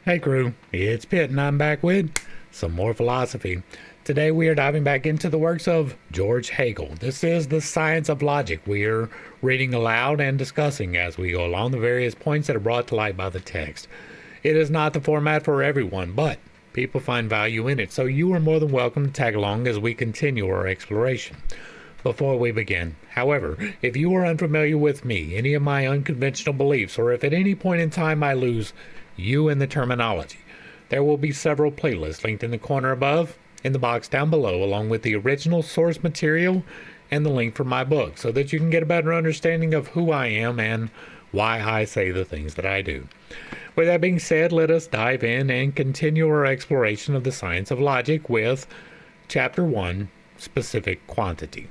Hey crew, it's Pitt and I'm back with some more philosophy. Today we are diving back into the works of Georg Hegel. This is the science of logic. We are reading aloud and discussing as we go along the various points that are brought to light by the text. It is not the format for everyone, but people find value in it, so you are more than welcome to tag along as we continue our exploration. Before we begin, however, if you are unfamiliar with me, any of my unconventional beliefs, or if at any point in time I lose you in the terminology, there will be several playlists linked in the corner above, in the box down below, along with the original source material and the link for my book, so that you can get a better understanding of who I am and why I say the things that I do. With that being said, let us dive in and continue our exploration of the science of logic with Chapter 1, Specific Quantity.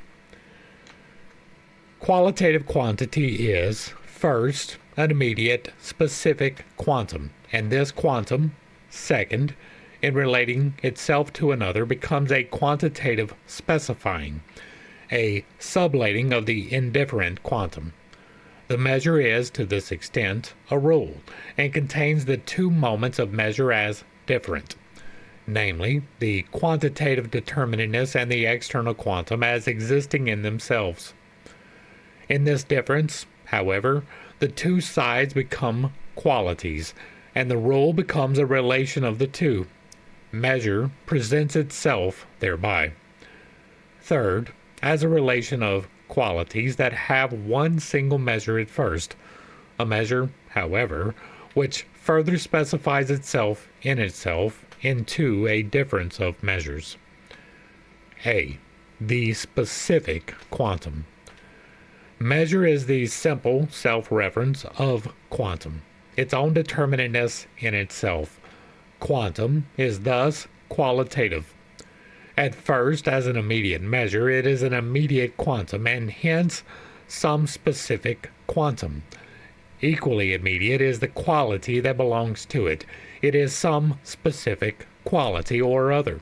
Qualitative quantity is, first, an immediate, specific quantum, and this quantum, second, in relating itself to another, becomes a quantitative specifying, a sublating of the indifferent quantum. The measure is, to this extent, a rule, and contains the two moments of measure as different, namely, the quantitative determinateness and the external quantum as existing in themselves. In this difference, however, the two sides become qualities, and the rule becomes a relation of the two. Measure presents itself thereby. Third, as a relation of qualities that have one single measure at first, a measure, however, which further specifies itself into a difference of measures. A. The specific quantum. Measure is the simple self-reference of quantum, its own determinateness in itself. Quantum is thus qualitative. At first, as an immediate measure, it is an immediate quantum, and hence some specific quantum. Equally immediate is the quality that belongs to it. It is some specific quality or other.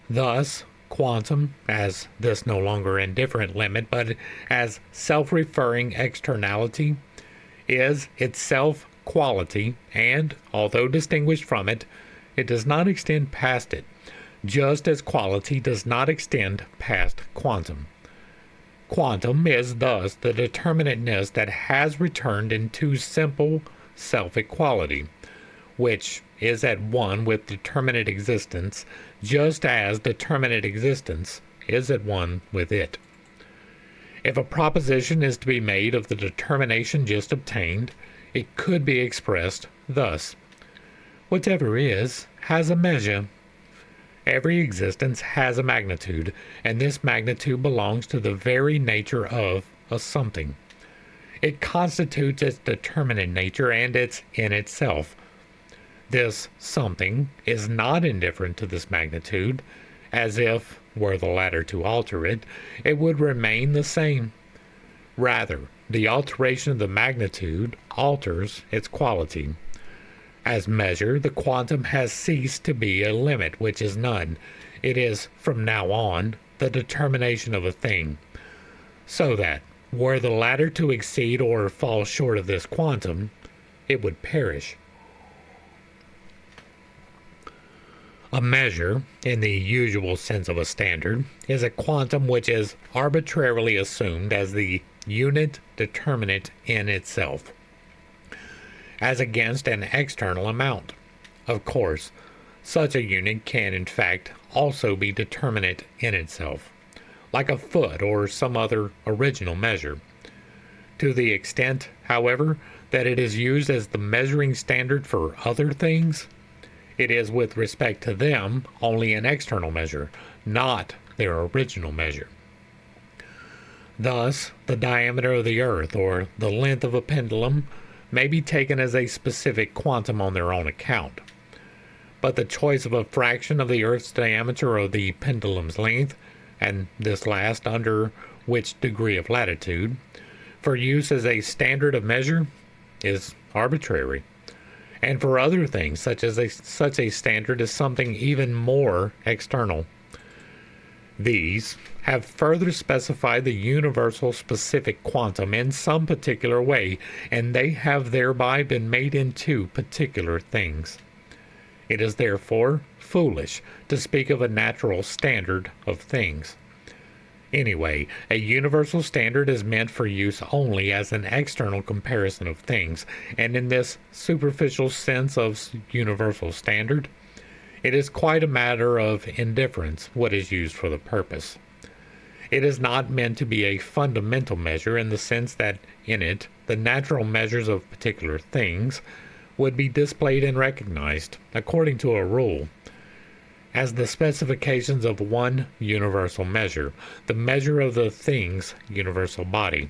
Thus, quantum, as this no longer indifferent limit, but as self-referring externality, is itself quality, and, although distinguished from it, it does not extend past it, just as quality does not extend past quantum. Quantum is thus the determinateness that has returned into simple self-equality, which is at one with determinate existence, just as determinate existence is at one with it. If a proposition is to be made of the determination just obtained, it could be expressed thus: whatever is has a measure. Every existence has a magnitude, and this magnitude belongs to the very nature of a something. It constitutes its determinate nature, and it's in itself. This something is not indifferent to this magnitude, as if, were the latter to alter it, it would remain the same. Rather, the alteration of the magnitude alters its quality. As measure, the quantum has ceased to be a limit, which is none. It is, from now on, the determination of a thing. So that, were the latter to exceed or fall short of this quantum, it would perish. A measure, in the usual sense of a standard, is a quantum which is arbitrarily assumed as the unit determinate in itself, as against an external amount. Of course, such a unit can in fact also be determinate in itself, like a foot or some other original measure. To the extent, however, that it is used as the measuring standard for other things, it is with respect to them only an external measure, not their original measure. Thus, the diameter of the earth or the length of a pendulum may be taken as a specific quantum on their own account. But the choice of a fraction of the earth's diameter or the pendulum's length, and this last under which degree of latitude, for use as a standard of measure is arbitrary. And for other things, such a standard is something even more external. These have further specified the universal specific quantum in some particular way, and they have thereby been made into particular things. It is therefore foolish to speak of a natural standard of things. Anyway, a universal standard is meant for use only as an external comparison of things, and in this superficial sense of universal standard, it is quite a matter of indifference what is used for the purpose. It is not meant to be a fundamental measure in the sense that in it the natural measures of particular things would be displayed and recognized, according to a rule, as the specifications of one universal measure, the measure of the thing's universal body.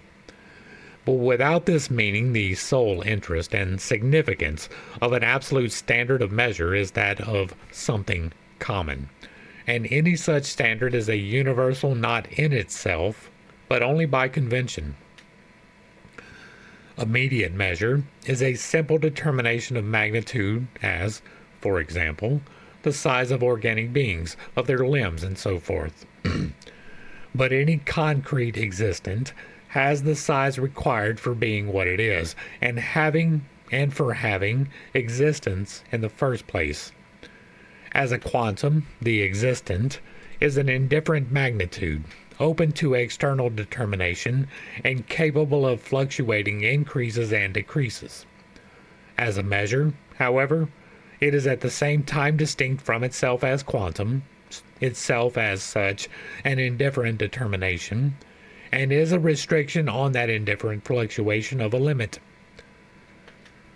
But without this meaning, the sole interest and significance of an absolute standard of measure is that of something common, and any such standard is a universal not in itself, but only by convention. Immediate measure is a simple determination of magnitude, as, for example, the size of organic beings, of their limbs, and so forth. But any concrete existent has the size required for being what it is, and for having existence in the first place. As a quantum, the existent is an indifferent magnitude, open to external determination, and capable of fluctuating increases and decreases. As a measure, however, it is at the same time distinct from itself as quantum, itself as such an indifferent determination, and is a restriction on that indifferent fluctuation of a limit.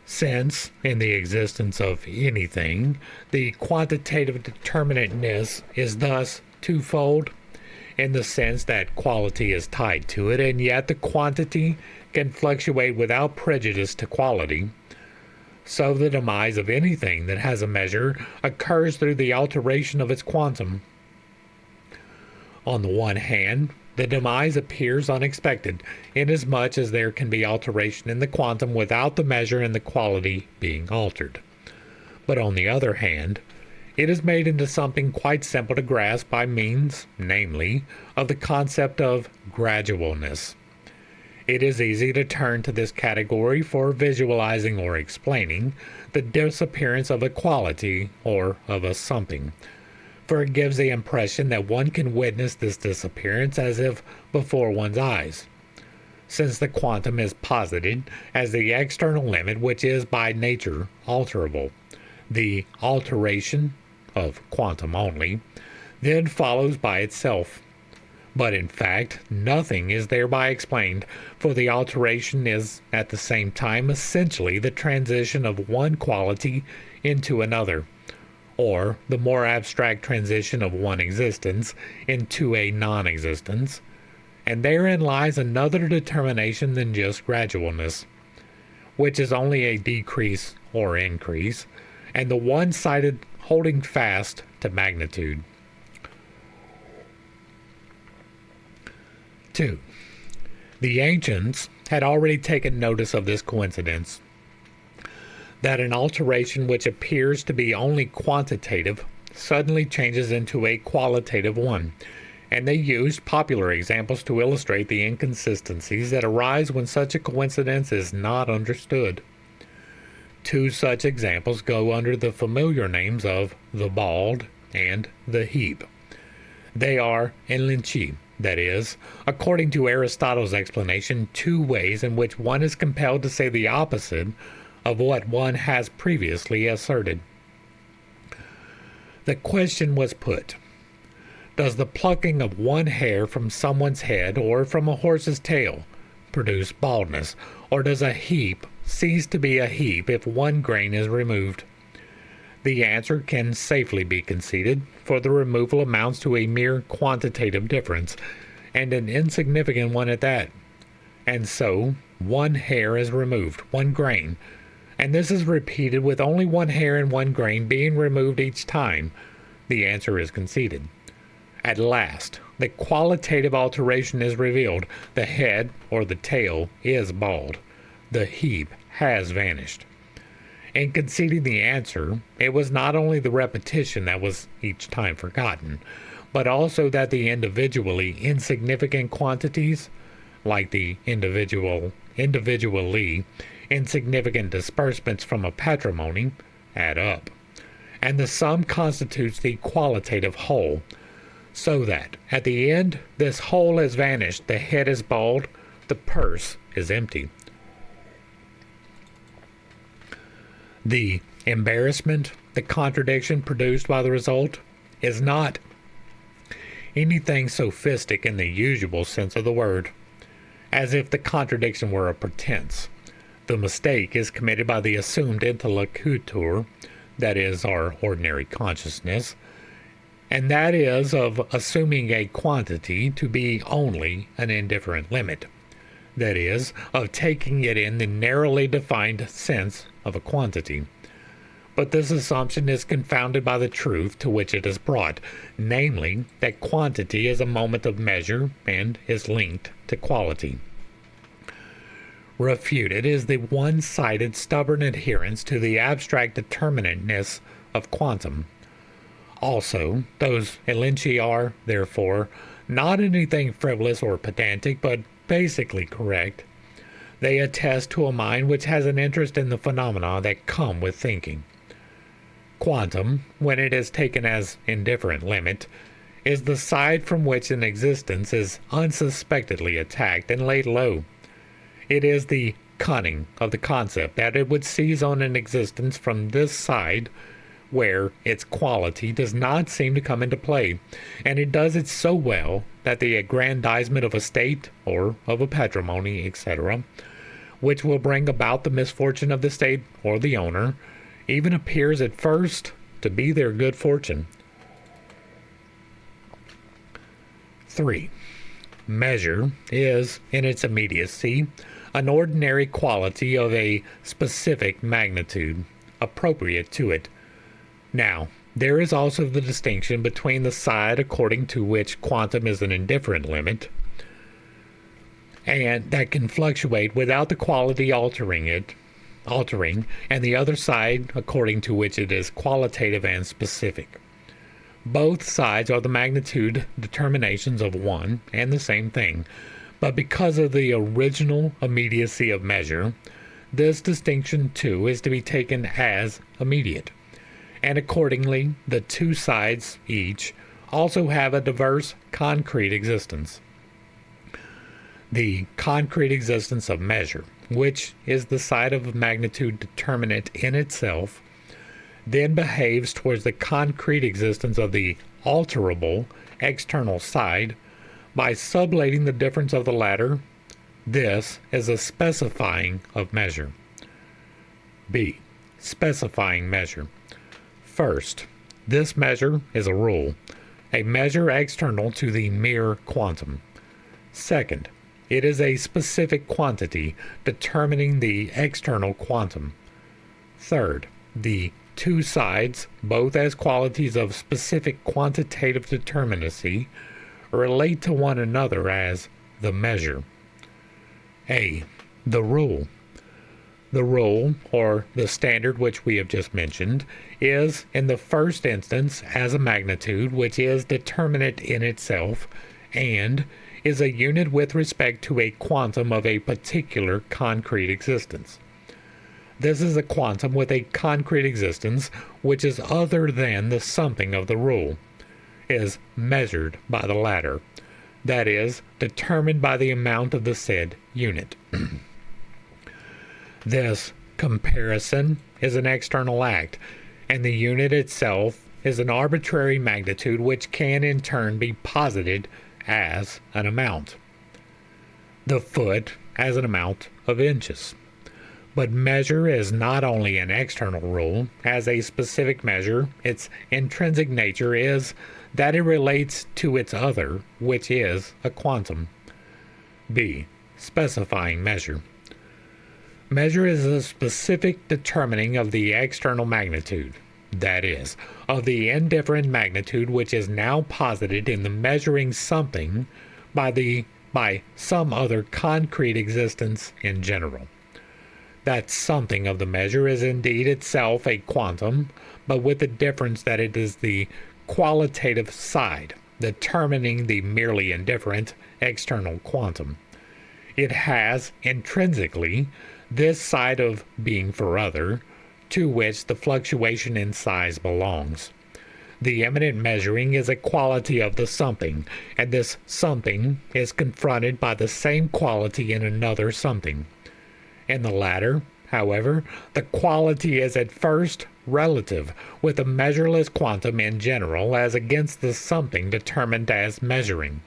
Since, in the existence of anything, the quantitative determinateness is thus twofold, in the sense that quality is tied to it, and yet the quantity can fluctuate without prejudice to quality, so the demise of anything that has a measure occurs through the alteration of its quantum. On the one hand, the demise appears unexpected, inasmuch as there can be alteration in the quantum without the measure and the quality being altered. But on the other hand, it is made into something quite simple to grasp by means, namely, of the concept of gradualness. It is easy to turn to this category for visualizing or explaining the disappearance of a quality or of a something, for it gives the impression that one can witness this disappearance as if before one's eyes, since the quantum is posited as the external limit which is by nature alterable. The alteration of quantum only then follows by itself. But in fact, nothing is thereby explained, for the alteration is at the same time essentially the transition of one quality into another, or the more abstract transition of one existence into a non-existence, and therein lies another determination than just gradualness, which is only a decrease or increase, and the one-sided holding fast to magnitude. 2. The ancients had already taken notice of this coincidence, that an alteration which appears to be only quantitative suddenly changes into a qualitative one, and they used popular examples to illustrate the inconsistencies that arise when such a coincidence is not understood. Two such examples go under the familiar names of the bald and the heap. They are enlinchi, that is, according to Aristotle's explanation, two ways in which one is compelled to say the opposite of what one has previously asserted. The question was put: does the plucking of one hair from someone's head or from a horse's tail produce baldness, or does a heap cease to be a heap if one grain is removed? The answer can safely be conceded, for the removal amounts to a mere quantitative difference, and an insignificant one at that. And so, one hair is removed, one grain, and this is repeated with only one hair and one grain being removed each time. The answer is conceded. At last, the qualitative alteration is revealed. The head, or the tail, is bald. The heap has vanished. In conceding the answer, it was not only the repetition that was each time forgotten, but also that the individually insignificant quantities, like the individually insignificant disbursements from a patrimony, add up, and the sum constitutes the qualitative whole, so that at the end this whole has vanished, the head is bald, the purse is empty. The embarrassment, the contradiction produced by the result, is not anything sophistic in the usual sense of the word, as if the contradiction were a pretense. The mistake is committed by the assumed interlocutor, that is, our ordinary consciousness, and that is of assuming a quantity to be only an indifferent limit, that is, of taking it in the narrowly defined sense of a quantity. But this assumption is confounded by the truth to which it is brought, namely, that quantity is a moment of measure and is linked to quality. Refuted is the one-sided stubborn adherence to the abstract determinateness of quantum. Also, those elenchi are, therefore, not anything frivolous or pedantic, but basically correct. They attest to a mind which has an interest in the phenomena that come with thinking. Quantum, when it is taken as indifferent limit, is the side from which an existence is unsuspectedly attacked and laid low. It is the cunning of the concept that it would seize on an existence from this side where its quality does not seem to come into play, and it does it so well that the aggrandizement of a state or of a patrimony, etc., which will bring about the misfortune of the state or the owner, even appears at first to be their good fortune. 3. Measure is, in its immediacy, an ordinary quality of a specific magnitude, appropriate to it. Now, there is also the distinction between the side according to which quantum is an indifferent limit, and that can fluctuate without the quality altering, and the other side according to which it is qualitative and specific. Both sides are the magnitude determinations of one and the same thing, but because of the original immediacy of measure, this distinction too is to be taken as immediate, and accordingly the two sides each also have a diverse concrete existence. The concrete existence of measure, which is the side of magnitude determinate in itself, then behaves towards the concrete existence of the alterable external side by sublating the difference of the latter. This is a specifying of measure. B. Specifying measure. First, this measure is a rule, a measure external to the mere quantum. Second, it is a specific quantity determining the external quantum. Third, the two sides, both as qualities of specific quantitative determinacy, relate to one another as the measure. A. The rule. The rule, or the standard which we have just mentioned, is in the first instance as a magnitude which is determinate in itself and is a unit with respect to a quantum of a particular concrete existence. This is a quantum with a concrete existence which is other than the something of the rule, is measured by the latter, that is, determined by the amount of the said unit. This comparison is an external act, and the unit itself is an arbitrary magnitude which can in turn be posited as an amount. The foot as an amount of inches. But measure is not only an external rule. As a specific measure, its intrinsic nature is that it relates to its other, which is a quantum. B. Specifying measure. Measure is a specific determining of the external magnitude, that is, of the indifferent magnitude which is now posited in the measuring something by some other concrete existence in general. That something of the measure is indeed itself a quantum, but with the difference that it is the qualitative side, determining the merely indifferent external quantum. It has, intrinsically, this side of being for other, to which the fluctuation in size belongs. The immanent measuring is a quality of the something, and this something is confronted by the same quality in another something. In the latter, however, the quality is at first relative, with a measureless quantum in general as against the something determined as measuring.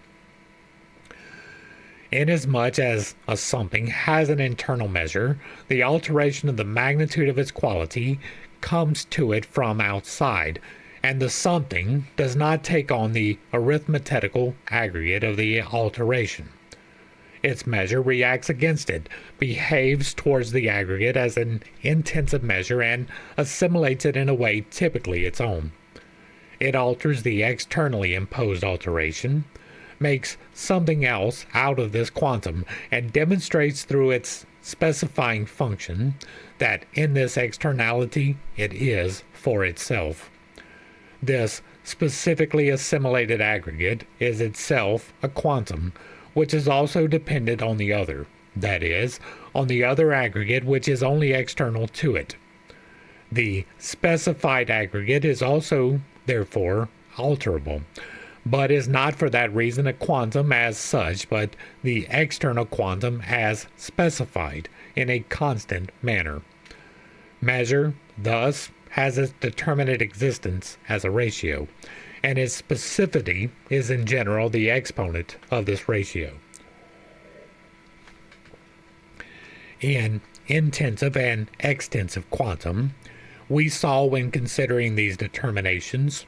Inasmuch as a something has an internal measure, the alteration of the magnitude of its quality comes to it from outside, and the something does not take on the arithmetical aggregate of the alteration. Its measure reacts against it, behaves towards the aggregate as an intensive measure, and assimilates it in a way typically its own. It alters the externally imposed alteration, makes something else out of this quantum, and demonstrates through its specifying function that in this externality it is for itself. This specifically assimilated aggregate is itself a quantum, which is also dependent on the other, that is, on the other aggregate which is only external to it. The specified aggregate is also, therefore, alterable, but is not for that reason a quantum as such, but the external quantum as specified in a constant manner. Measure, thus, has its determinate existence as a ratio, and its specificity is in general the exponent of this ratio. In intensive and extensive quantum, we saw when considering these determinations,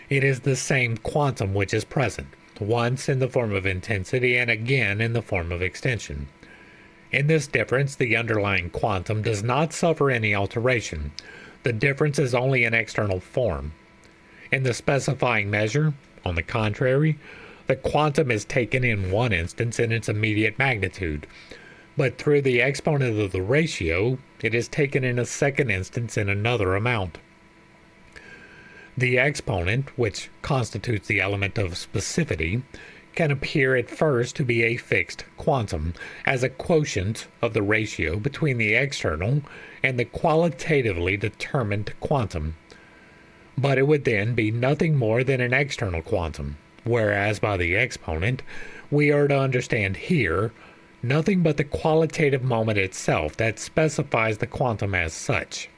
it is the same quantum which is present, once in the form of intensity and again in the form of extension. In this difference, the underlying quantum does not suffer any alteration. The difference is only an external form. In the specifying measure, on the contrary, the quantum is taken in one instance in its immediate magnitude, but through the exponent of the ratio, it is taken in a second instance in another amount. The exponent, which constitutes the element of specificity, can appear at first to be a fixed quantum, as a quotient of the ratio between the external and the qualitatively determined quantum. But it would then be nothing more than an external quantum, whereas by the exponent we are to understand here nothing but the qualitative moment itself that specifies the quantum as such.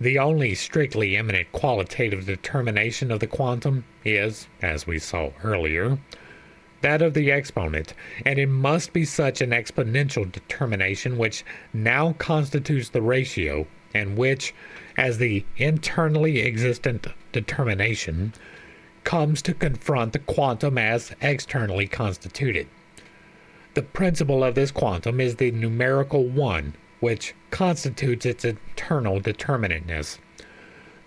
The only strictly immanent qualitative determination of the quantum is, as we saw earlier, that of the exponent, and it must be such an exponential determination which now constitutes the ratio, and which, as the internally existent determination, comes to confront the quantum as externally constituted. The principle of this quantum is the numerical 1, which constitutes its internal determinateness.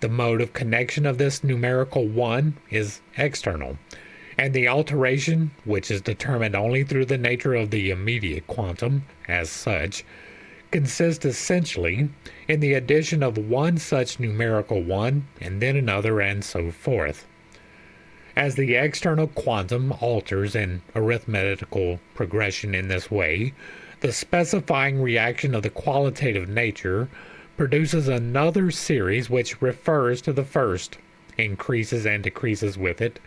The mode of connection of this numerical 1 is external, and the alteration, which is determined only through the nature of the immediate quantum as such, consists essentially in the addition of one such numerical 1 and then another, and so forth. As the external quantum alters in arithmetical progression in this way, the specifying reaction of the qualitative nature produces another series which refers to the first, increases and decreases with it,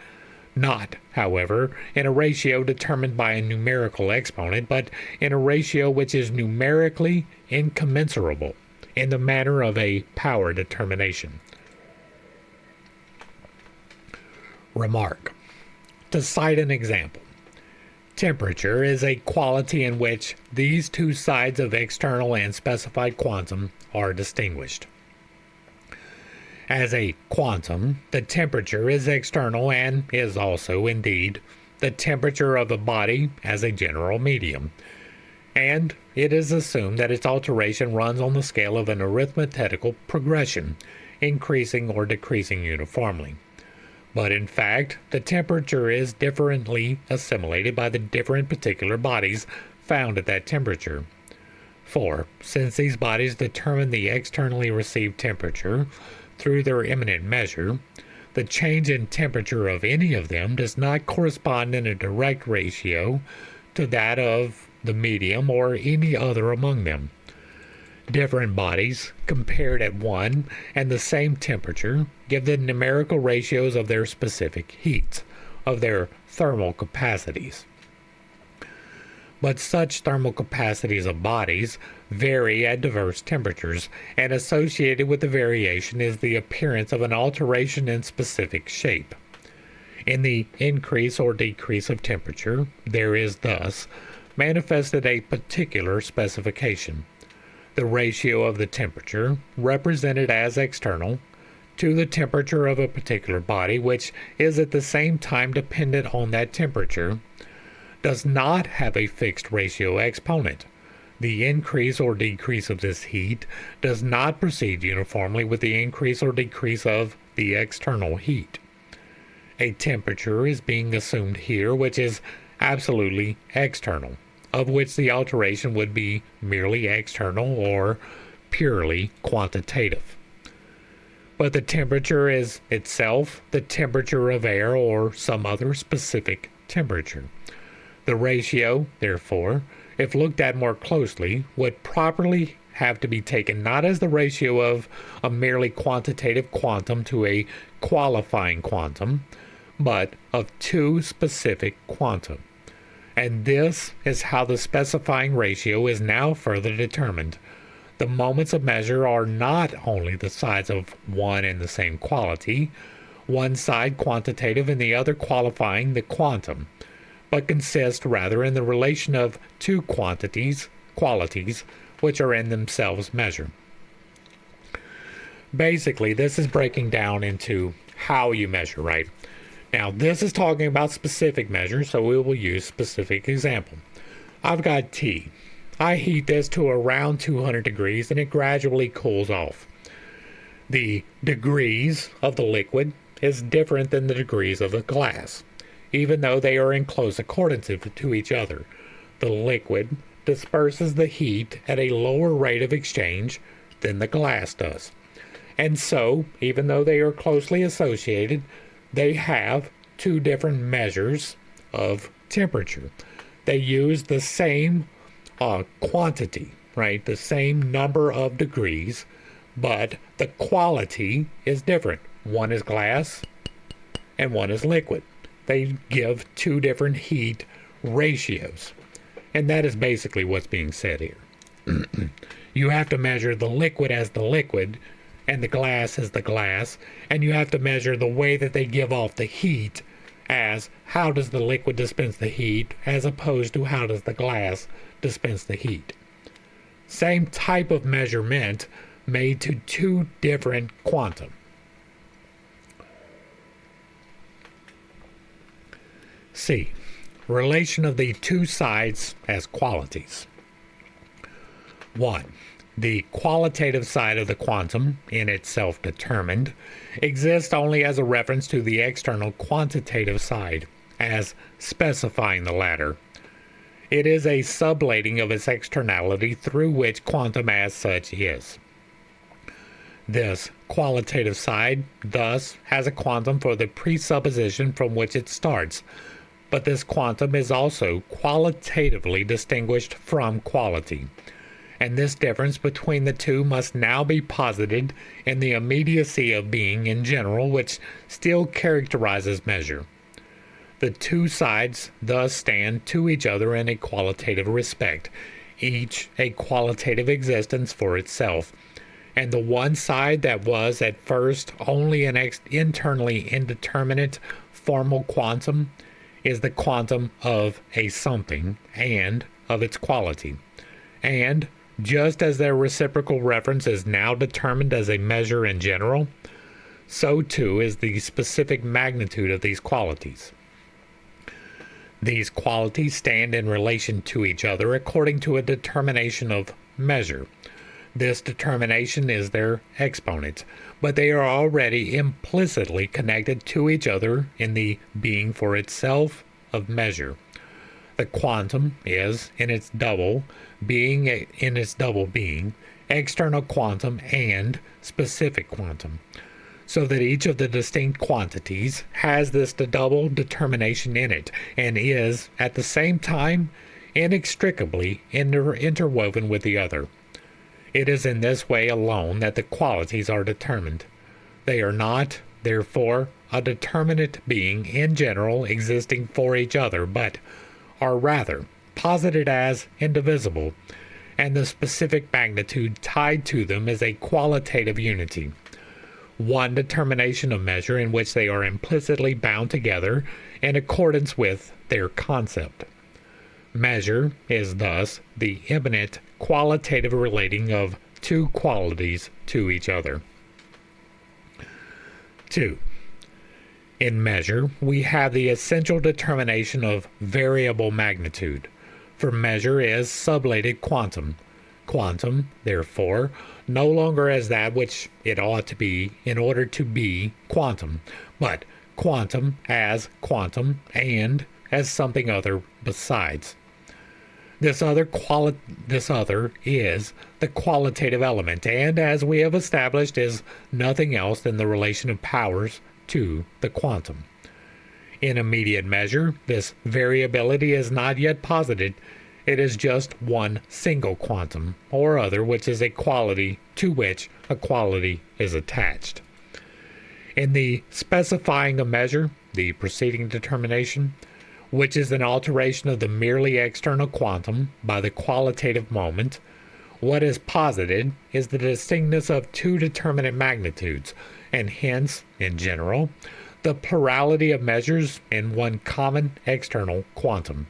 not, however, in a ratio determined by a numerical exponent, but in a ratio which is numerically incommensurable in the manner of a power determination. Remark. To cite an example, temperature is a quality in which these two sides of external and specified quantum are distinguished. As a quantum, the temperature is external and is also, indeed, the temperature of a body as a general medium, and it is assumed that its alteration runs on the scale of an arithmetical progression, increasing or decreasing uniformly. But in fact, the temperature is differently assimilated by the different particular bodies found at that temperature. For, since these bodies determine the externally received temperature through their immanent measure, The change in temperature of any of them does not correspond in a direct ratio to that of the medium or any other among them. Different bodies, compared at one and the same temperature, give the numerical ratios of their specific heats, of their thermal capacities. But such thermal capacities of bodies vary at diverse temperatures, and associated with the variation is the appearance of an alteration in specific shape. In the increase or decrease of temperature, there is thus manifested a particular specification. The ratio of the temperature, represented as external, to the temperature of a particular body, which is at the same time dependent on that temperature, does not have a fixed ratio exponent. The increase or decrease of this heat does not proceed uniformly with the increase or decrease of the external heat. A temperature is being assumed here which is absolutely external, of which the alteration would be merely external or purely quantitative. But the temperature is itself the temperature of air or some other specific temperature. The ratio, therefore, if looked at more closely, would properly have to be taken not as the ratio of a merely quantitative quantum to a qualifying quantum, but of two specific quanta. And this is how the specifying ratio is now further determined. The moments of measure are not only the sides of one and the same quality, one side quantitative and the other qualifying the quantum, but consist rather in the relation of two qualities, which are in themselves measure. Basically, this is breaking down into how you measure, right? Now, this is talking about specific measures, so we will use specific example. I've got tea. I heat this to around 200 degrees and it gradually cools off. The degrees of the liquid is different than the degrees of the glass, even though they are in close accordance to each other. The liquid disperses the heat at a lower rate of exchange than the glass does. And so, even though they are closely associated, they have two different measures of temperature. They use the same quantity, right? The same number of degrees, but the quality is different. One is glass and one is liquid. They give two different heat ratios. And that is basically what's being said here. You have to measure the liquid as the liquid and the glass as the glass, and you have to measure the way that they give off the heat as how does the liquid dispense the heat as opposed to how does the glass dispense the heat. Same type of measurement made to two different quanta. C. Relation of the two sides as qualities. 1. The qualitative side of the quantum, in itself determined, exists only as a reference to the external quantitative side, as specifying the latter. It is a sublating of its externality through which quantum as such is. This qualitative side, thus, has a quantum for the presupposition from which it starts, but this quantum is also qualitatively distinguished from quality. And this difference between the two must now be posited in the immediacy of being in general, which still characterizes measure. The two sides thus stand to each other in a qualitative respect, each a qualitative existence for itself, and the one side that was at first only an internally indeterminate formal quantum is the quantum of a something and of its quality. And just as their reciprocal reference is now determined as a measure in general, so too is the specific magnitude of these qualities. These qualities stand in relation to each other according to a determination of measure. This determination is their exponent, but they are already implicitly connected to each other in the being for itself of measure. The quantum is, in its double being, external quantum and specific quantum. so that each of the distinct quantities has this double determination in it, and is, at the same time, inextricably interwoven with the other. It is in this way alone that the qualities are determined. They are not, therefore, a determinate being in general existing for each other, but are rather posited as indivisible, and the specific magnitude tied to them is a qualitative unity, one determination of measure in which they are implicitly bound together in accordance with their concept. Measure is thus the immanent qualitative relating of two qualities to each other. 2. In measure, we have the essential determination of variable magnitude, for measure is sublated quantum. Quantum, therefore, no longer as that which it ought to be in order to be quantum, but quantum and as something other besides. This other is the qualitative element, and as we have established, is nothing else than the relation of powers to the quantum. In immediate measure, this variability is not yet posited. It is just one single quantum, or other, which is a quality to which a quality is attached. In the specifying of measure, the preceding determination, which is an alteration of the merely external quantum by the qualitative moment, what is posited is the distinctness of two determinate magnitudes, and hence, in general, the plurality of measures in one common external quantum.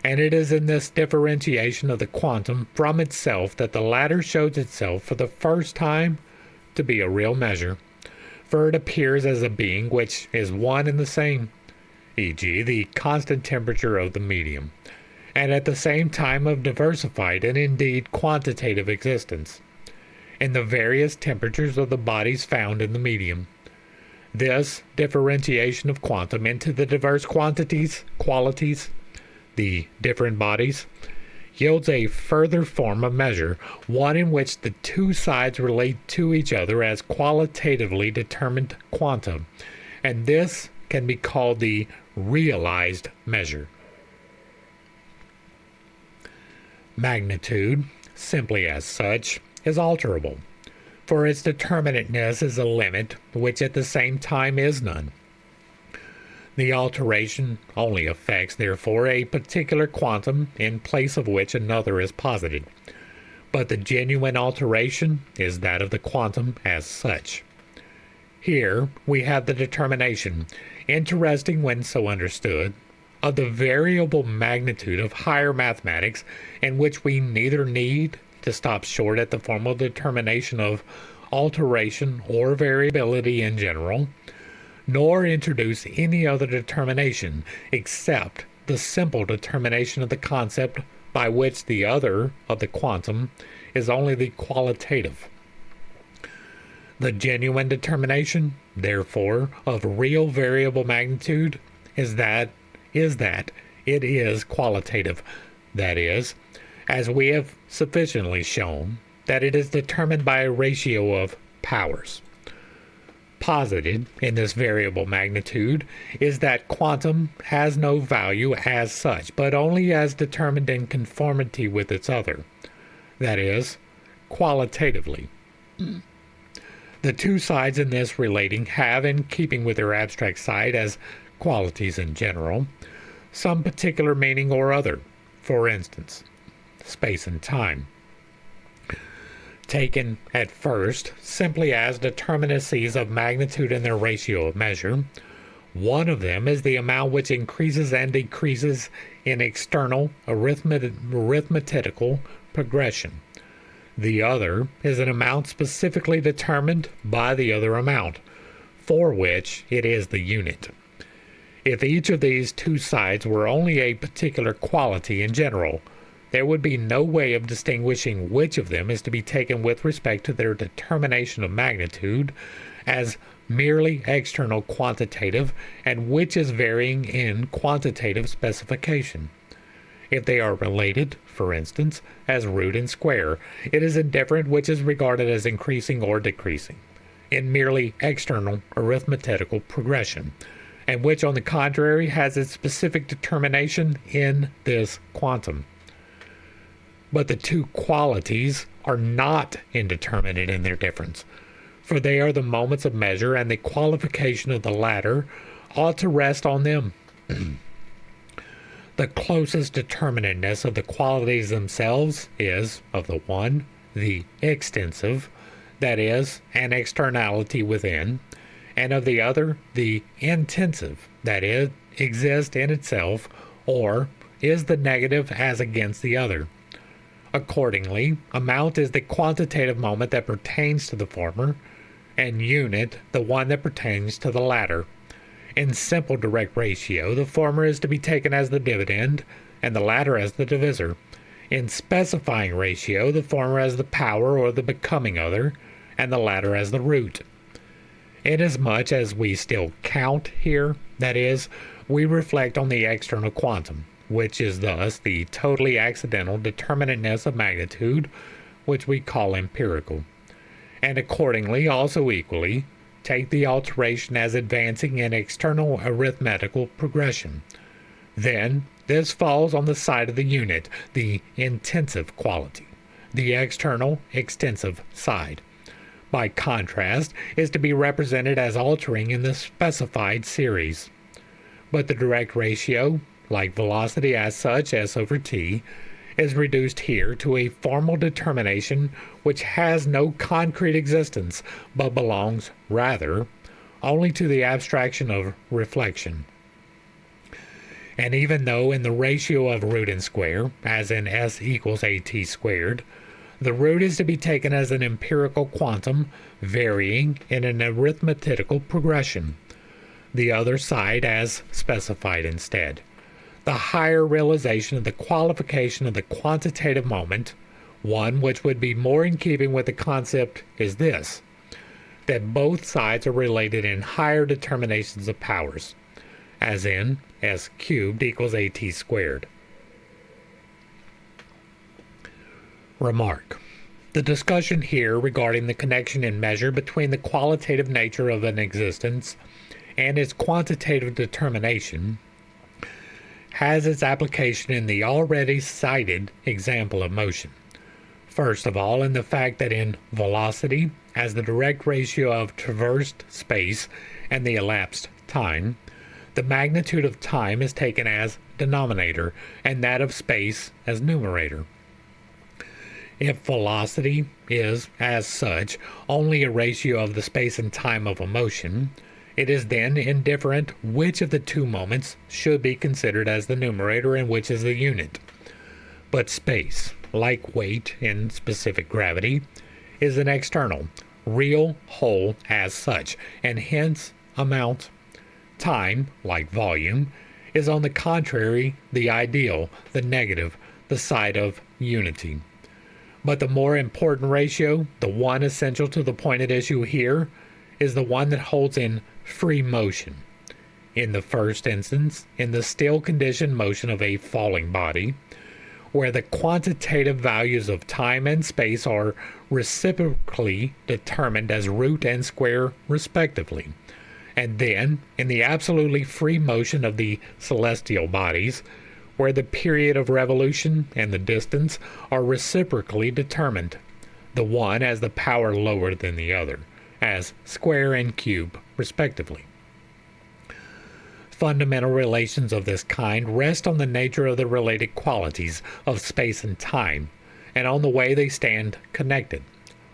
And it is in this differentiation of the quantum from itself that the latter shows itself for the first time to be a real measure, for it appears as a being which is one and the same, e.g., the constant temperature of the medium, and at the same time of diversified and indeed quantitative existence, in the various temperatures of the bodies found in the medium. This differentiation of quantum into the diverse qualities, the different bodies, yields a further form of measure, one in which the two sides relate to each other as qualitatively determined quanta, and this can be called the realized measure. Magnitude, simply as such, is alterable, for its determinateness is a limit which at the same time is none. The alteration only affects, therefore, a particular quantum in place of which another is posited, but the genuine alteration is that of the quantum as such. Here we have the determination, interesting when so understood, of the variable magnitude of higher mathematics, in which we neither need to stop short at the formal determination of alteration or variability in general, nor introduce any other determination except the simple determination of the concept by which the other of the quantum is only the qualitative. The genuine determination, therefore, of real variable magnitude is that it is qualitative, that is, as we have sufficiently shown, that it is determined by a ratio of powers. Posited in this variable magnitude is that quantum has no value as such, but only as determined in conformity with its other, that is, qualitatively. The two sides in this relating have, in keeping with their abstract side as qualities in general, some particular meaning or other, for instance, space and time. Taken at first simply as determinacies of magnitude in their ratio of measure, one of them is the amount which increases and decreases in external arithmetical progression. The other is an amount specifically determined by the other amount, for which it is the unit. If each of these two sides were only a particular quality in general, there would be no way of distinguishing which of them is to be taken with respect to their determination of magnitude as merely external quantitative and which is varying in quantitative specification. If they are related, for instance, as root and square, it is indifferent which is regarded as increasing or decreasing. in merely external arithmetical progression, and which, on the contrary, has its specific determination in this quantum. But the two qualities are not indeterminate in their difference, for they are the moments of measure, and the qualification of the latter ought to rest on them. The closest determinateness of the qualities themselves is, of the one, the extensive, that is, an externality within, and of the other, the intensive, that is, exists in itself, or is the negative as against the other. Accordingly, amount is the quantitative moment that pertains to the former, and unit the one that pertains to the latter. In simple direct ratio, the former is to be taken as the dividend, and the latter as the divisor. In specifying ratio, the former as the power or the becoming other, and the latter as the root. Inasmuch as we still count here, that is, we reflect on the external quantum, which is thus the totally accidental determinateness of magnitude, which we call empirical, and accordingly also equally take the alteration as advancing in external arithmetical progression. Then this falls on the side of the unit, the intensive quality. The external extensive side, by contrast, is to be represented as altering in the specified series. But the direct ratio, like velocity as such, s over t, is reduced here to a formal determination which has no concrete existence, but belongs, rather, only to the abstraction of reflection. And even though in the ratio of root and square, as in s equals at squared, the root is to be taken as an empirical quantum varying in an arithmetical progression, the other side as specified instead. The higher realization of the qualification of the quantitative moment, one which would be more in keeping with the concept, is this, that both sides are related in higher determinations of powers, as in s cubed equals at squared. Remark. The discussion here regarding the connection in measure between the qualitative nature of an existence and its quantitative determination has its application in the already cited example of motion. First of all, in the fact that in velocity, as the direct ratio of traversed space and the elapsed time, the magnitude of time is taken as denominator and that of space as numerator. If velocity is, as such, only a ratio of the space and time of a motion, it is then indifferent which of the two moments should be considered as the numerator and which is the unit. But space, like weight in specific gravity, is an external, real whole as such, and hence amount. Time, like volume, is on the contrary the ideal, the negative, the side of unity. But the more important ratio, the one essential to the point at issue here, is the one that holds in free motion. In the first instance, in the still conditioned motion of a falling body, where the quantitative values of time and space are reciprocally determined as root and square respectively, and then in the absolutely free motion of the celestial bodies, where the period of revolution and the distance are reciprocally determined, the one as the power lower than the other, as square and cube respectively. Fundamental relations of this kind rest on the nature of the related qualities of space and time, and on the way they stand connected,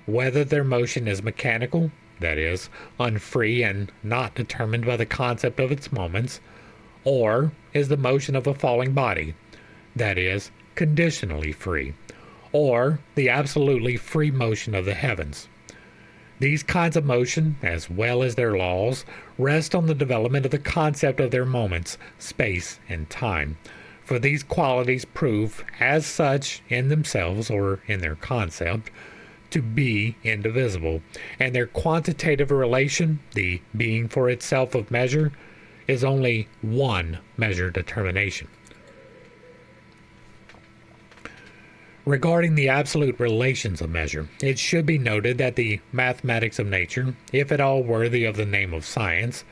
whether their motion is mechanical, that is, unfree and not determined by the concept of its moments, or is the motion of a falling body, that is, conditionally free, or the absolutely free motion of the heavens. These kinds of motion, as well as their laws, rest on the development of the concept of their moments, space, and time, for these qualities prove, as such in themselves or in their concept, to be indivisible, and their quantitative relation, the being for itself of measure, is only one measure determination. Regarding the absolute relations of measure, it should be noted that the mathematics of nature, if at all worthy of the name of science,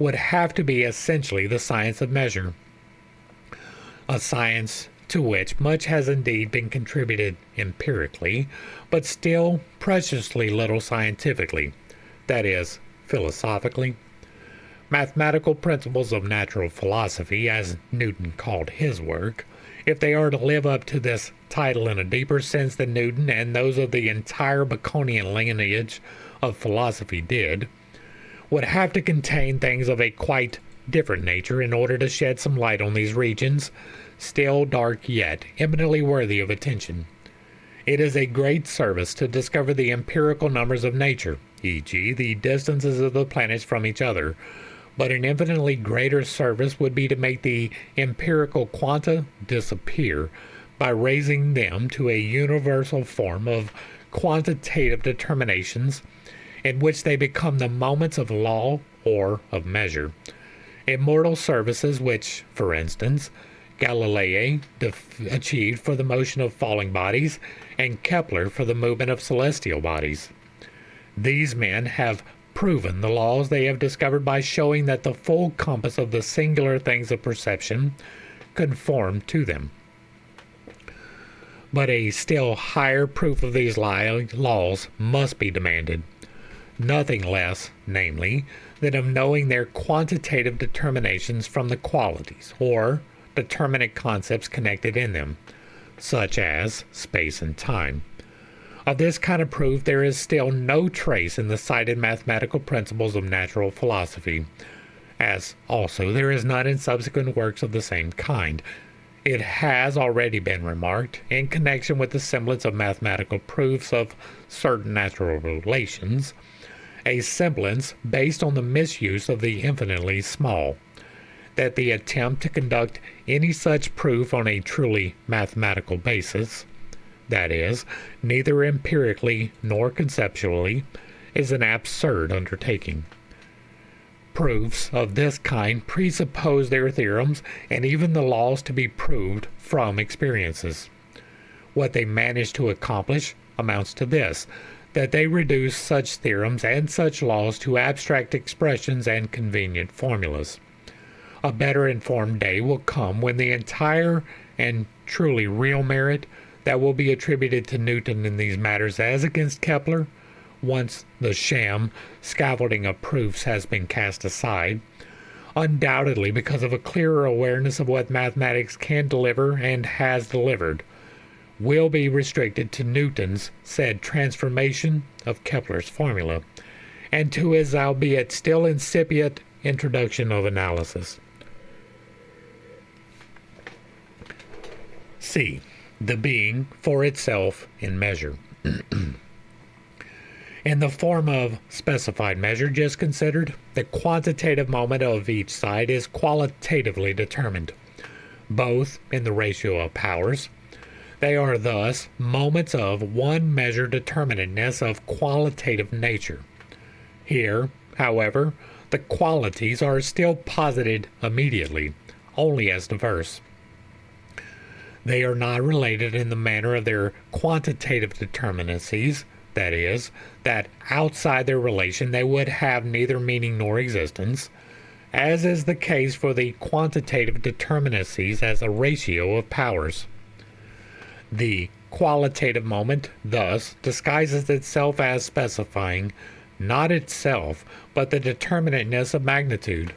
would have to be essentially the science of measure, a science to which much has indeed been contributed empirically, but still preciously little scientifically, that is, philosophically. Mathematical principles of natural philosophy, as Newton called his work, if they are to live up to this title in a deeper sense than Newton and those of the entire Baconian lineage of philosophy did, would have to contain things of a quite different nature in order to shed some light on these regions, still dark yet eminently worthy of attention. It is a great service to discover the empirical numbers of nature, e.g., the distances of the planets from each other, but an infinitely greater service would be to make the empirical quanta disappear by raising them to a universal form of quantitative determinations in which they become the moments of law or of measure. Immortal services which, for instance, Galilei achieved for the motion of falling bodies and Kepler for the movement of celestial bodies. These men have proven the laws they have discovered by showing that the full compass of the singular things of perception conform to them. But a still higher proof of these laws must be demanded, nothing less, namely, than of knowing their quantitative determinations from the qualities, or determinate concepts connected in them, such as space and time. Of this kind of proof there is still no trace in the cited mathematical principles of natural philosophy, as also there is none in subsequent works of the same kind. It has already been remarked, in connection with the semblance of mathematical proofs of certain natural relations, a semblance based on the misuse of the infinitely small, that the attempt to conduct any such proof on a truly mathematical basis, that is, neither empirically nor conceptually, is an absurd undertaking. Proofs of this kind presuppose their theorems and even the laws to be proved from experiences. What they manage to accomplish amounts to this, that they reduce such theorems and such laws to abstract expressions and convenient formulas. A better informed day will come when the entire and truly real merit that will be attributed to Newton in these matters as against Kepler, once the sham scaffolding of proofs has been cast aside, undoubtedly because of a clearer awareness of what mathematics can deliver and has delivered, will be restricted to Newton's said transformation of Kepler's formula, and to his albeit still incipient introduction of analysis. C. The being for itself in measure. In the form of specified measure just considered, the quantitative moment of each side is qualitatively determined, both in the ratio of powers. They are thus moments of one measure determinateness of qualitative nature. Here, however, the qualities are still posited immediately, only as diverse. They are not related in the manner of their quantitative determinacies, that is, that outside their relation they would have neither meaning nor existence, as is the case for the quantitative determinacies as a ratio of powers. The qualitative moment thus disguises itself as specifying not itself, but the determinateness of magnitude.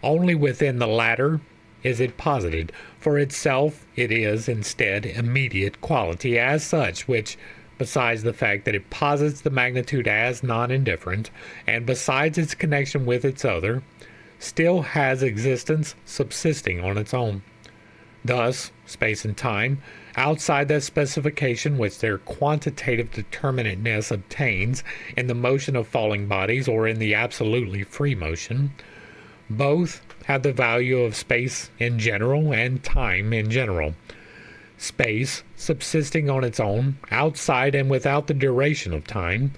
Only within the latter is it posited. For itself it is instead immediate quality as such, which, besides the fact that it posits the magnitude as non-indifferent, and besides its connection with its other, still has existence subsisting on its own. Thus, space and time, outside that specification which their quantitative determinateness obtains in the motion of falling bodies or in the absolutely free motion, both have the value of space in general and time in general. Space subsisting on its own, outside and without the duration of time,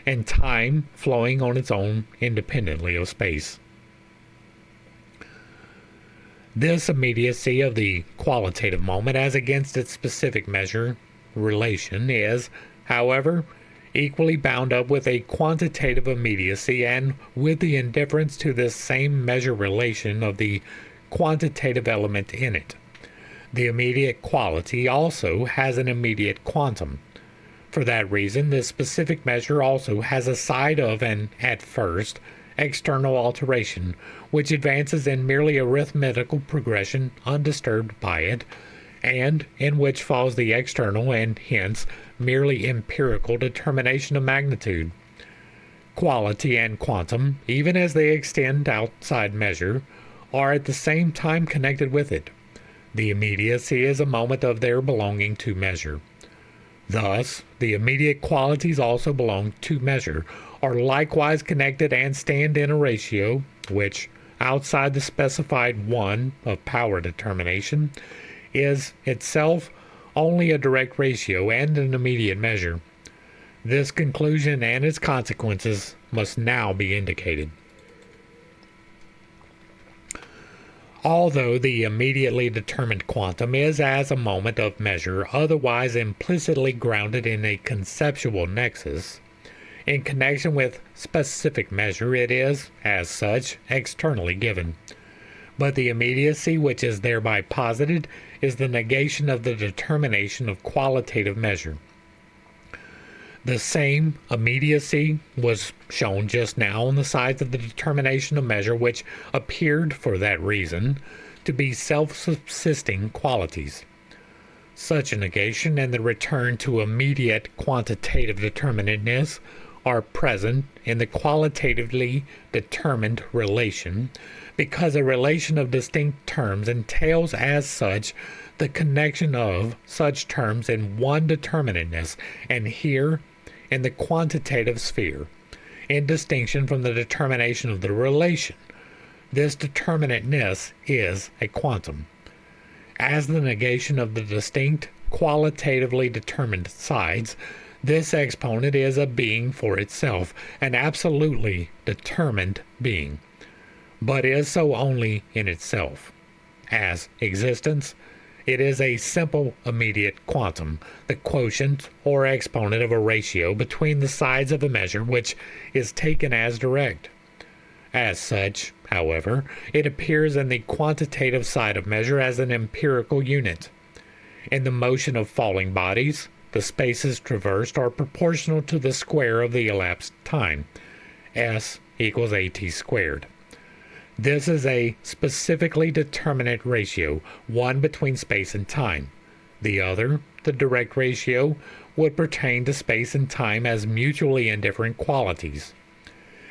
and time flowing on its own independently of space. This immediacy of the qualitative moment as against its specific measure relation is, however, equally bound up with a quantitative immediacy and with the indifference to this same measure relation of the quantitative element in it. The immediate quality also has an immediate quantum. For that reason, this specific measure also has a side of an, at first, external alteration, which advances in merely arithmetical progression undisturbed by it, and in which falls the external and hence merely empirical determination of magnitude. Quality and quantum, even as they extend outside measure, are at the same time connected with it. The immediacy is a moment of their belonging to measure. Thus, the immediate qualities also belong to measure, are likewise connected and stand in a ratio which, outside the specified one of power determination, is itself only a direct ratio and an immediate measure. This conclusion and its consequences must now be indicated. Although the immediately determined quantum is as a moment of measure otherwise implicitly grounded in a conceptual nexus, in connection with specific measure it is, as such, externally given. But the immediacy which is thereby posited is the negation of the determination of qualitative measure. The same immediacy was shown just now on the sides of the determination of measure, which appeared, for that reason, to be self-subsisting qualities. Such a negation and the return to immediate quantitative determinateness are present in the qualitatively determined relation, because a relation of distinct terms entails as such the connection of such terms in one determinateness, and here in the quantitative sphere, in distinction from the determination of the relation. This determinateness is a quantum. As the negation of the distinct, qualitatively determined sides, this exponent is a being for itself, an absolutely determined being, but is so only in itself. As existence, it is a simple immediate quantum, the quotient or exponent of a ratio between the sides of a measure which is taken as direct. As such, however, it appears in the quantitative side of measure as an empirical unit. In the motion of falling bodies, the spaces traversed are proportional to the square of the elapsed time, s equals at squared. This is a specifically determinate ratio, one between space and time. The other, the direct ratio, would pertain to space and time as mutually indifferent qualities.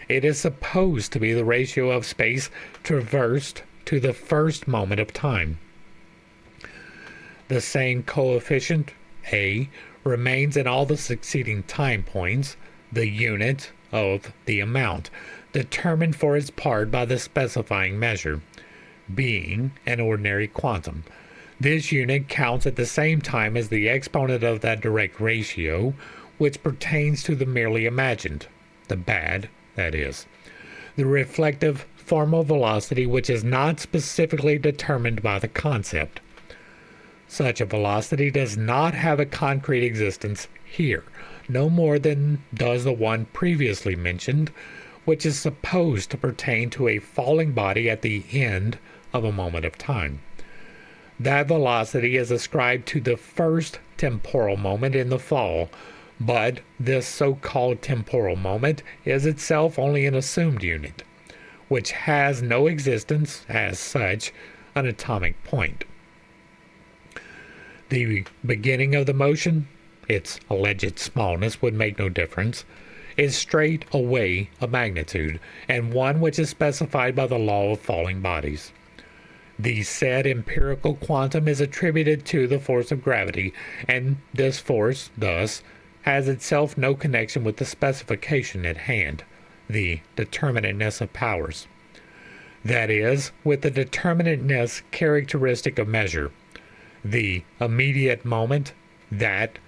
It is supposed to be the ratio of space traversed to the first moment of time. The same coefficient, a, remains in all the succeeding time points, the unit of the amount, determined for its part by the specifying measure, being an ordinary quantum. This unit counts at the same time as the exponent of that direct ratio, which pertains to the merely imagined, the bad, that is, the reflective formal velocity which is not specifically determined by the concept. Such a velocity does not have a concrete existence here, no more than does the one previously mentioned, which is supposed to pertain to a falling body at the end of a moment of time. That velocity is ascribed to the first temporal moment in the fall, but this so-called temporal moment is itself only an assumed unit, which has no existence as such, an atomic point. The beginning of the motion, its alleged smallness would make no difference, is straight away a magnitude, and one which is specified by the law of falling bodies. The said empirical quantum is attributed to the force of gravity, and this force, thus, has itself no connection with the specification at hand, the determinateness of powers. That is, with the determinateness characteristic of measure, the immediate moment, that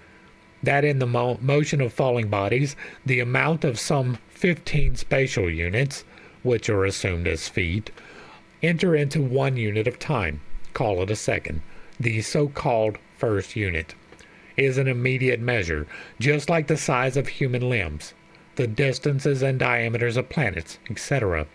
in the motion of falling bodies, the amount of some 15 spatial units, which are assumed as feet, enter into one unit of time, call it a second, the so-called first unit. is an immediate measure, just like the size of human limbs, the distances and diameters of planets, etc.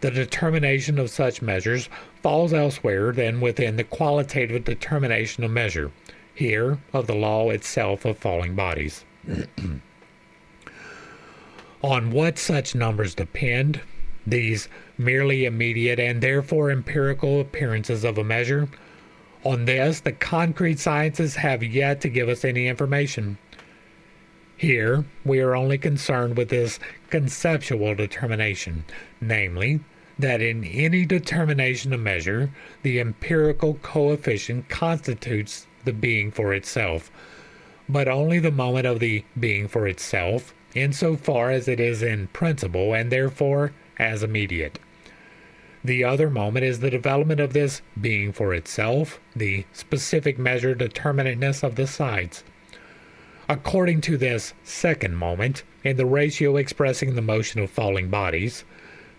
The determination of such measures falls elsewhere than within the qualitative determination of measure, here of the law itself of falling bodies. On what such numbers depend, these merely immediate and therefore empirical appearances of a measure, on this the concrete sciences have yet to give us any information. Here we are only concerned with this conceptual determination, namely, that in any determination of measure, the empirical coefficient constitutes the being for itself, but only the moment of the being for itself, insofar as it is in principle and therefore as immediate. The other moment is the development of this being for itself, the specific measure determinateness of the sides. According to this second moment, in the ratio expressing the motion of falling bodies,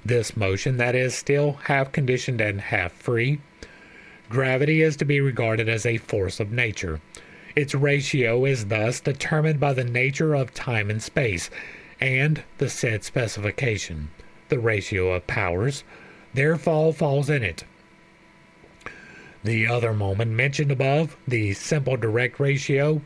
this motion that is still half conditioned and half free, gravity is to be regarded as a force of nature. Its ratio is thus determined by the nature of time and space, and the said specification, the ratio of powers, therefore falls in it. The other moment mentioned above, the simple direct ratio,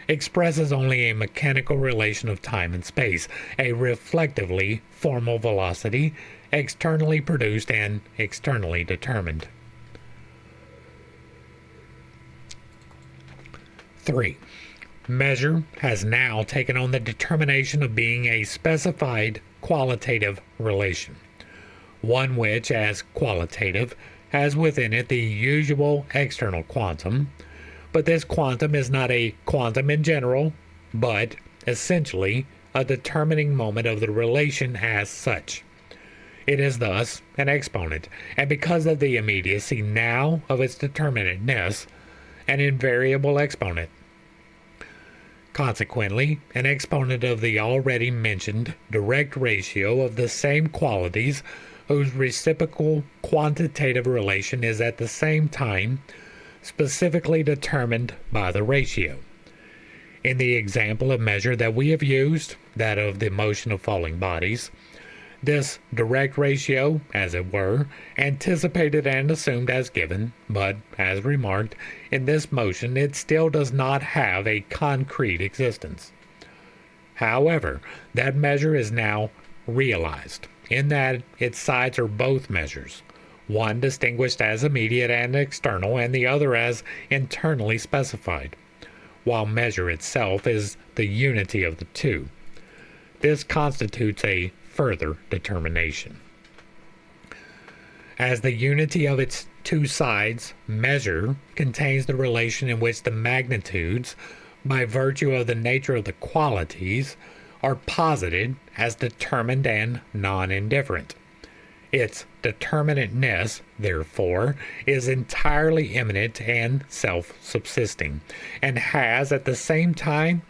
expresses only a mechanical relation of time and space, a reflectively formal velocity, externally produced and externally determined. 3. Measure has now taken on the determination of being a specified qualitative relation, one which, as qualitative, has within it the usual external quantum, but this quantum is not a quantum in general, but essentially a determining moment of the relation as such. It is thus an exponent, and because of the immediacy now of its determinateness, an invariable exponent. Consequently, an exponent of the already mentioned direct ratio of the same qualities whose reciprocal quantitative relation is at the same time specifically determined by the ratio. In the example of measure that we have used, that of the motion of falling bodies, this direct ratio, as it were, anticipated and assumed as given, but, as remarked, in this motion it still does not have a concrete existence. However, that measure is now realized, in that its sides are both measures, one distinguished as immediate and external, and the other as internally specified, while measure itself is the unity of the two. This constitutes a further determination. As the unity of its two sides, measure contains the relation in which the magnitudes, by virtue of the nature of the qualities, are posited as determined and non-indifferent. Its determinateness, therefore, is entirely immanent and self-subsisting, and has at the same time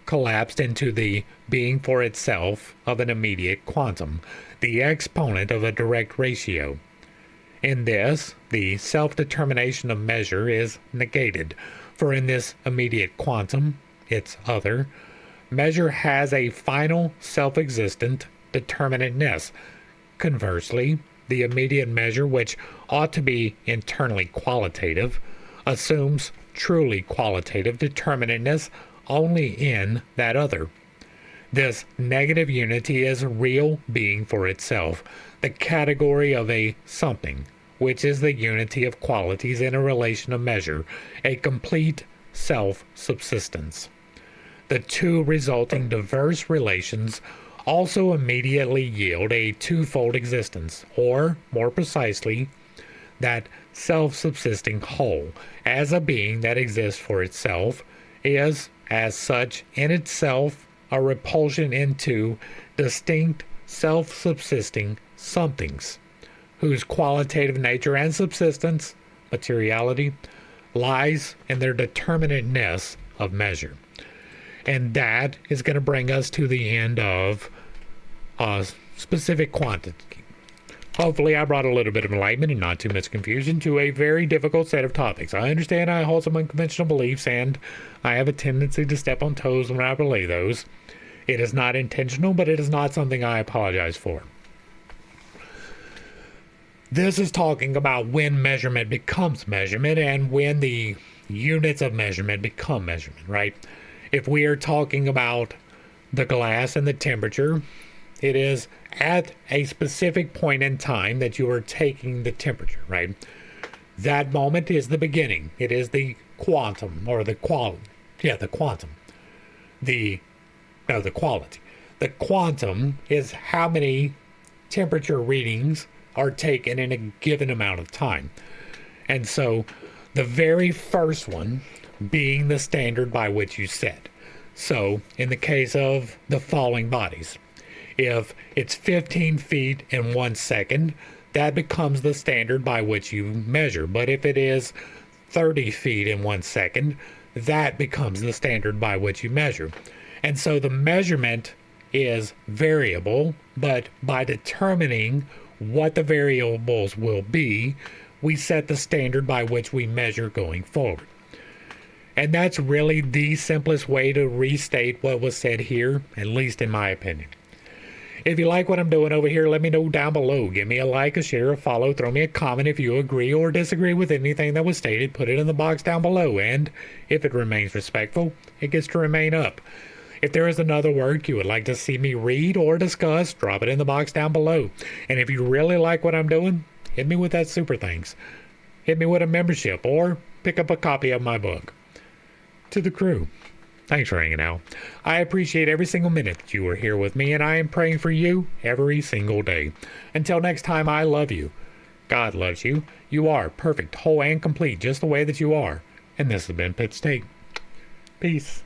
collapsed into the being for itself of an immediate quantum, the exponent of a direct ratio. In this, the self-determination of measure is negated, for in this immediate quantum, its other, measure has a final self-existent determinateness. Conversely, the immediate measure, which ought to be internally qualitative, assumes truly qualitative determinateness only in that other. This negative unity is real being for itself, the category of a something, which is the unity of qualities in a relation of measure, a complete self-subsistence. The two resulting diverse relations also immediately yield a twofold existence, or, more precisely, that self-subsisting whole, as a being that exists for itself, is, as such, in itself a repulsion into distinct self-subsisting somethings, whose qualitative nature and subsistence, materiality, lies in their determinateness of measure. And that is going to bring us to the end of specific quantity. Hopefully, I brought a little bit of enlightenment and not too much confusion to a very difficult set of topics. I understand I hold some unconventional beliefs, and I have a tendency to step on toes when I relay those. It is not intentional, but it is not something I apologize for. This is talking about when measurement becomes measurement and when the units of measurement become measurement, right? If we are talking about the glass and the temperature, it is at a specific point in time that you are taking the temperature, right? That moment is the beginning. It is the quantum or the quality. Yeah, the quantum. The quality. The quantum is how many temperature readings are taken in a given amount of time. And so the very first one being the standard by which you set. So in the case of the falling bodies, if it's 15 feet in 1 second, that becomes the standard by which you measure. But if it is 30 feet in 1 second, that becomes the standard by which you measure. And so the measurement is variable, but by determining what the variables will be, we set the standard by which we measure going forward. And that's really the simplest way to restate what was said here, at least in my opinion. If you like what I'm doing over here, let me know down below. Give me a like, a share, a follow, throw me a comment if you agree or disagree with anything that was stated. Put it in the box down below, and if it remains respectful, it gets to remain up. If there is another work you would like to see me read or discuss, drop it in the box down below. And if you really like what I'm doing, hit me with that super thanks. Hit me with a membership or pick up a copy of my book. To the crew, thanks for hanging out. I appreciate every single minute that you were here with me, and I am praying for you every single day. Until next time, I love you. God loves you. You are perfect, whole, and complete just the way that you are. And this has been Pit Steak. Peace.